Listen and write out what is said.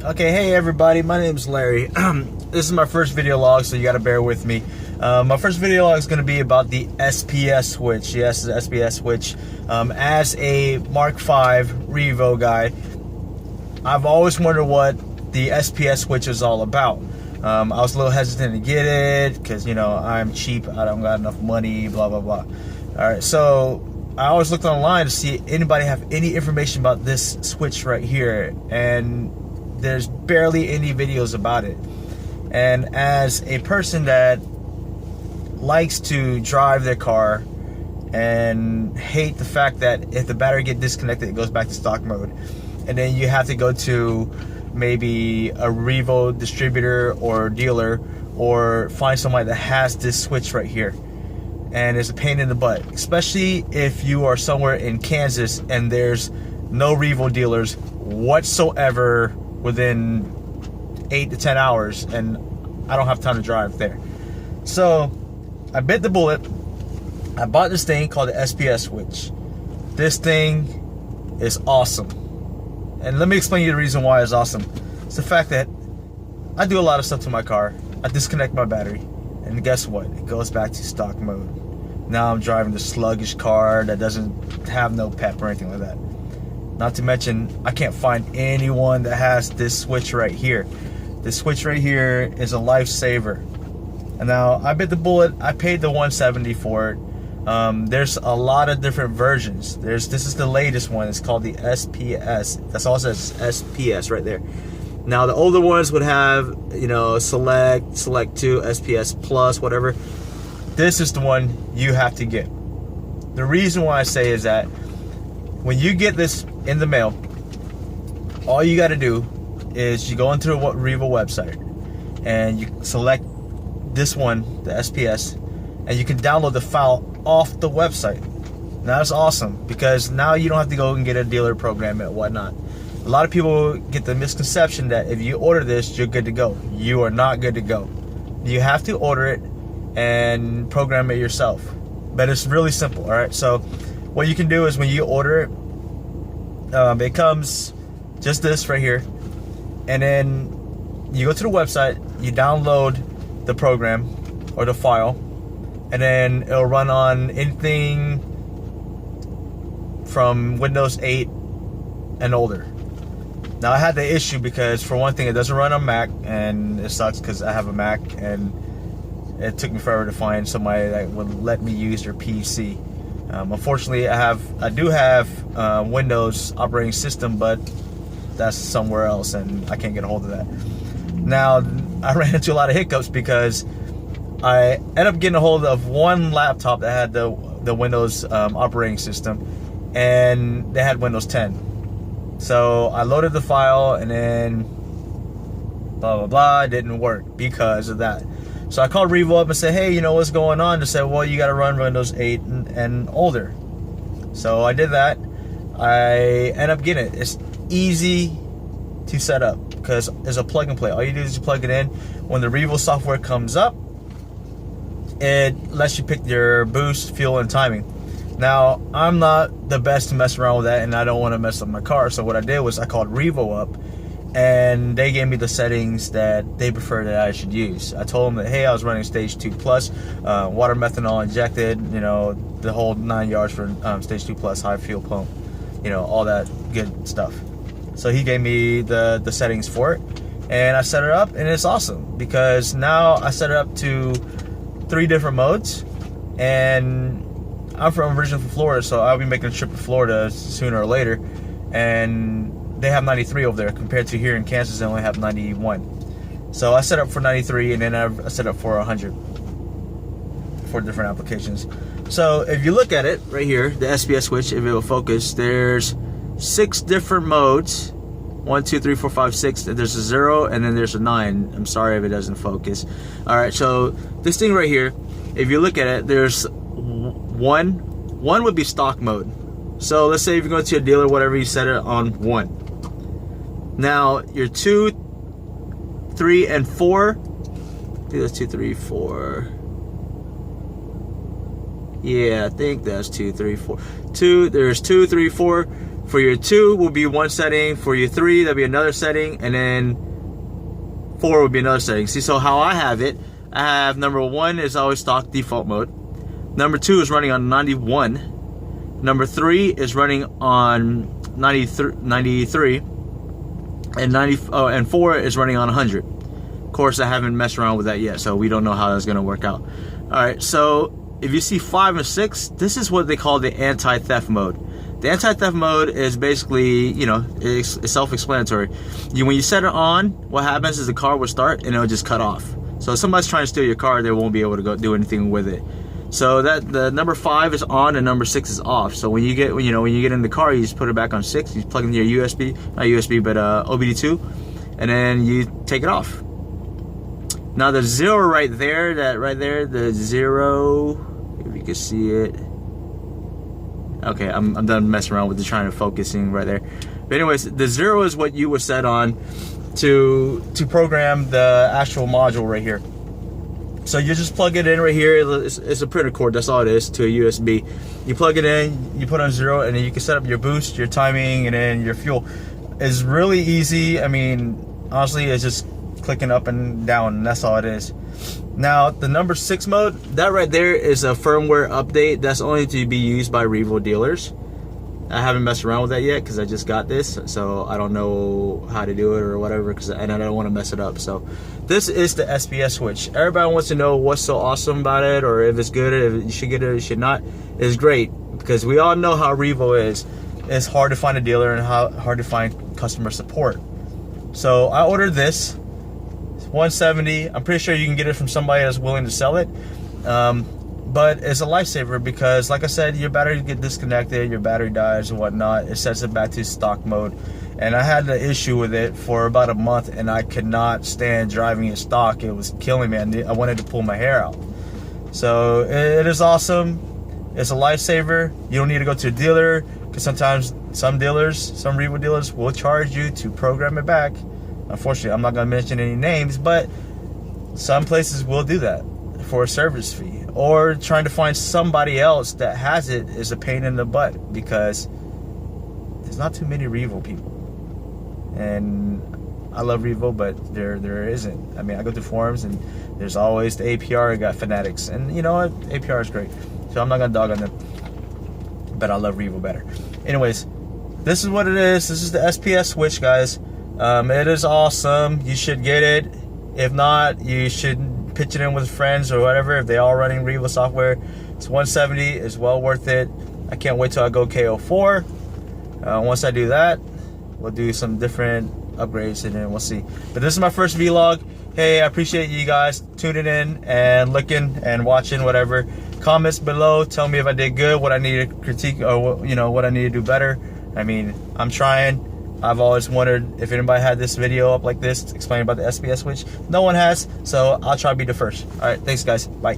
Okay, hey everybody, my name is Larry. This is my first video log, so you gotta bear with me. My first video log is gonna be about the SPS switch. Yes, the SPS switch. As a Mark V Revo guy, I've always wondered what the SPS switch is all about. I was a little hesitant to get it because, you know, I'm cheap, I don't got enough money, blah blah blah. Alright, so I always looked online to see if anybody have any information about this switch right here, and there's barely any videos about it. And as a person that likes to drive their car and hate the fact that if the battery gets disconnected, it goes back to stock mode, and then you have to go to maybe a Revo distributor or dealer or find somebody that has this switch right here, and it's a pain in the butt, especially if you are somewhere in Kansas and there's no Revo dealers whatsoever within 8 to 10 hours, and I don't have time to drive there. So I bit the bullet. I bought this thing called the SPS switch. This thing is awesome, and let me explain you the reason why it's awesome. It's the fact that I do a lot of stuff to my car. I disconnect my battery, and guess what? It goes back to stock mode. Now I'm driving the sluggish car that doesn't have no pep or anything like that. Not to mention, I can't find anyone that has this switch right here. This switch right here is a lifesaver. And now I bit the bullet. I paid the $170 for it. There's a lot of different versions. This is the latest one. It's called the SPS. That's all it says, SPS right there. Now the older ones would have, you know, Select 2, SPS Plus, whatever. This is the one you have to get. The reason why I say is that when you get this in the mail, all you got to do is you go into the Revo website and you select this one, the SPS, and you can download the file off the website. Now that's awesome, because now you don't have to go and get a dealer program and whatnot. A lot of people get the misconception that if you order this, you're good to go. You are not good to go. You have to order it and program it yourself. But it's really simple, all right? So what you can do is when you order it, it comes just this right here, and then you go to the website, you download the program or the file, and then it'll run on anything from Windows 8 and older. Now I had the issue because, for one thing, it doesn't run on Mac, and it sucks because I have a Mac and it took me forever to find somebody that would let me use their PC. Unfortunately, I do have Windows operating system, but that's somewhere else, and I can't get a hold of that. Now, I ran into a lot of hiccups because I ended up getting a hold of one laptop that had the Windows operating system, and they had Windows 10. So I loaded the file, and then blah blah blah, it didn't work because of that. So I called Revo up and said, hey, you know what's going on? They said, well, you got to run Windows 8 and older. So I did that. I ended up getting it. It's easy to set up because it's a plug and play. All you do is you plug it in. When the Revo software comes up, it lets you pick your boost, fuel, and timing. Now, I'm not the best to mess around with that, and I don't want to mess up my car. So what I did was I called Revo up, and they gave me the settings that they prefer that I should use. I told them that, hey, I was running stage 2 plus, water methanol injected, you know, the whole 9 yards for stage 2 plus, high fuel pump, you know, all that good stuff. So he gave me the settings for it, and I set it up, and it's awesome because now I set it up to 3 different modes, and I'm originally from Florida, so I'll be making a trip to Florida sooner or later, and they have 93 over there compared to here in Kansas. They only have 91. So I set up for 93, and then I set up for 100 for different applications. So if you look at it right here, the SPS switch, if it will focus, there's 6 different modes. 1, 2, 3, 4, 5, 6. There's a 0, and then there's a 9. I'm sorry if it doesn't focus. All right, so this thing right here, if you look at it, there's one would be stock mode. So let's say if you go to a dealer, whatever, you set it on 1. Now your 2, 3, and 4. I think that's 2, 3, 4. Yeah, I think that's 2, 3, 4. There's 2, 3, 4. For your 2 will be one setting. For your 3, that'll be another setting, and then 4 will be another setting. See, so how I have it, I have number 1 is always stock default mode. Number 2 is running on 91. Number 3 is running on 93, and 4 is running on 100. Of course, I haven't messed around with that yet, so we don't know how that's gonna work out. All right, so if you see 5 and 6, this is what they call the anti-theft mode. The anti-theft mode is basically, you know, it's self-explanatory. When you set it on, what happens is the car will start and it'll just cut off. So if somebody's trying to steal your car, they won't be able to go do anything with it. So that the number 5 is on and number 6 is off. So when you get in the car, you just put it back on 6. You plug in your USB, not USB, but OBD2, and then you take it off. Now the 0 right there, the 0, if you can see it. Okay, I'm done messing around with trying to focusing right there. But anyways, the 0 is what you would set on to program the actual module right here. So you just plug it in right here. It's a printer cord, that's all it is, to a USB. You plug it in, you put on 0, and then you can set up your boost, your timing, and then your fuel. It's really easy. I mean, honestly, it's just clicking up and down, and that's all it is. Now, the number 6 mode, that right there is a firmware update. That's only to be used by Revo dealers. I haven't messed around with that yet because I just got this, so I don't know how to do it or whatever, and I don't want to mess it up. So this is the SPS switch. Everybody wants to know what's so awesome about it, or if it's good, if you should get it or you should not. It's great because we all know how Revo is. It's hard to find a dealer and how hard to find customer support. So I ordered this. $170. I'm pretty sure you can get it from somebody that's willing to sell it, but it's a lifesaver because, like I said, your battery get disconnected, your battery dies and whatnot. It sets it back to stock mode, and I had the issue with it for about a month, and I could not stand driving it stock. It was killing me. I wanted to pull my hair out. So it is awesome. It's a lifesaver. You don't need to go to a dealer because sometimes some Revo dealers will charge you to program it back. Unfortunately, I'm not going to mention any names, but some places will do that for a service fee. Or trying to find somebody else that has it is a pain in the butt because there's not too many Revo people. And I love Revo, but there isn't. I mean, I go to forums and there's always the APR got fanatics. And you know what? APR is great. So I'm not going to dog on them. But I love Revo better. Anyways, this is what it is. This is the SPS switch, guys. It is awesome. You should get it. If not, you should pitch it in with friends or whatever. If they all running Revo software, it's $170. It's well worth it. I can't wait till I go KO4. Once I do that, we'll do some different upgrades and then we'll see. But this is my first vlog. Hey, I appreciate you guys tuning in and looking and watching, whatever. Comments below. Tell me if I did good, what I need to critique, or what I need to do better. I mean, I'm trying. I've always wondered if anybody had this video up like this explaining about the SPS switch. No one has, so I'll try to be the first. All right, thanks guys. Bye.